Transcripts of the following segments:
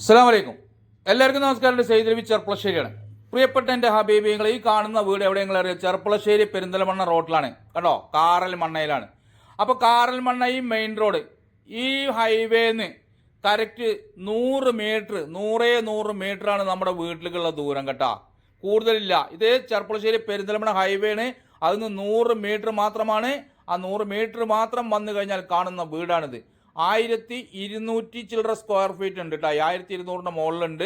അസ്സലാമു അലൈക്കും. എല്ലാവർക്കും നമസ്കാരം. സെയ്ദ് രവി ചെർപ്പളശ്ശേരിയാണ്. പ്രിയപ്പെട്ട എൻ്റെ ഹബീബിങ്ങൾ, ഈ കാണുന്ന വീട് എവിടെയെങ്കിലും അറിയാം? ചെർപ്പളശ്ശേരി പെരിന്തൽമണ്ണ റോഡിലാണ് കേട്ടോ, കാറൽ മണ്ണയിലാണ്. അപ്പോൾ കാറൽ മണ്ണ ഈ മെയിൻ റോഡ്, ഈ ഹൈവേന്ന് കറക്റ്റ് 100 മീറ്ററാണ് നമ്മുടെ വീട്ടിലേക്കുള്ള ദൂരം കേട്ടോ, കൂടുതലില്ല. ഇത് ചെർപ്പളശ്ശേരി പെരിന്തൽമണ്ണ ഹൈവേണ്, അതിന് 100 മീറ്റർ മാത്രമാണ്. ആ 100 മീറ്റർ മാത്രം വന്നു കഴിഞ്ഞാൽ കാണുന്ന വീടാണിത്. 1200 ചില്ലറ സ്ക്വയർ ഫീറ്റ് ഉണ്ട് കേട്ടോ, 1200 മുകളിലുണ്ട്.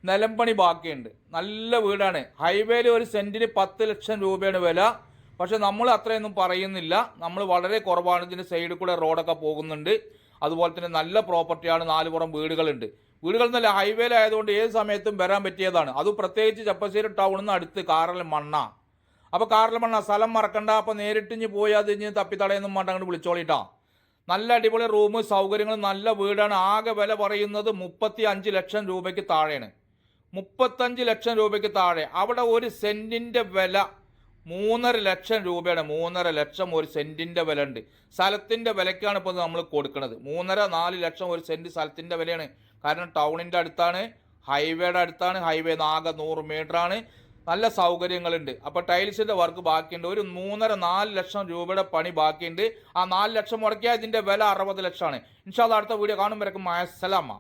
നിലമ്പണി ബാക്കിയുണ്ട്. നല്ല വീടാണ്. ഹൈവേയിൽ ഒരു സെൻറ്റിന് 10 ലക്ഷം രൂപയാണ് വില. പക്ഷെ നമ്മൾ അത്രയൊന്നും പറയുന്നില്ല, നമ്മൾ വളരെ കുറവാണ്. ഇതിൻ്റെ സൈഡിൽ കൂടെ റോഡൊക്കെ പോകുന്നുണ്ട്. അതുപോലെ തന്നെ നല്ല പ്രോപ്പർട്ടിയാണ്. 4 പുറം വീടുകളുണ്ട്. വീടുകൾ നല്ല ഹൈവേയിലായതുകൊണ്ട് ഏത് സമയത്തും വരാൻ പറ്റിയതാണ്. അത് പ്രത്യേകിച്ച് ചെപ്പശ്ശേരി ടൗണിൽ നിന്ന് അടുത്ത് കാറൽ മണ്ണ. അപ്പോൾ കാറൽ മണ്ണ സ്ഥലം മറക്കണ്ട. അപ്പോൾ നേരിട്ടിഞ്ഞ് പോയി അത് ഇഞ്ഞ് തപ്പിത്തടയൊന്നും വേണ്ട, അങ്ങോട്ട് വിളിച്ചോളിട്ടാ. നല്ല അടിപൊളി റൂം സൗകര്യങ്ങൾ, നല്ല വീടാണ്. ആകെ വില പറയുന്നത് 35 ലക്ഷം രൂപയ്ക്ക് താഴെയാണ്. 35 ലക്ഷം രൂപയ്ക്ക് താഴെ. അവിടെ ഒരു സെൻറ്റിൻ്റെ വില 3.5 ലക്ഷം രൂപയാണ്. 3.5 ലക്ഷം ഒരു സെൻറ്റിൻ്റെ വില ഉണ്ട്. സ്ഥലത്തിൻ്റെ വിലയ്ക്കാണ് ഇപ്പോൾ നമ്മൾ കൊടുക്കുന്നത്. 3.5-4 ലക്ഷം ഒരു സെൻറ്റ് സ്ഥലത്തിൻ്റെ വിലയാണ്. കാരണം ടൗണിൻ്റെ അടുത്താണ്, ഹൈവേയുടെ അടുത്താണ്. ഹൈവേ ആകെ 100 മീറ്ററാണ്. നല്ല സൗകര്യങ്ങളുണ്ട്. അപ്പോൾ ടൈൽസിൻ്റെ വർക്ക് ബാക്കിയുണ്ട്. ഒരു 3.5-4 ലക്ഷം രൂപയുടെ പണി ബാക്കിയുണ്ട്. ആ 4 ലക്ഷം മുടക്കിയാൽ ഇതിൻ്റെ വില 60 ലക്ഷമാണ്. ഇൻഷാ അല്ലാഹ് അടുത്ത വീഡിയോ കാണുമ്പോഴേക്കും അസ്സലാമ.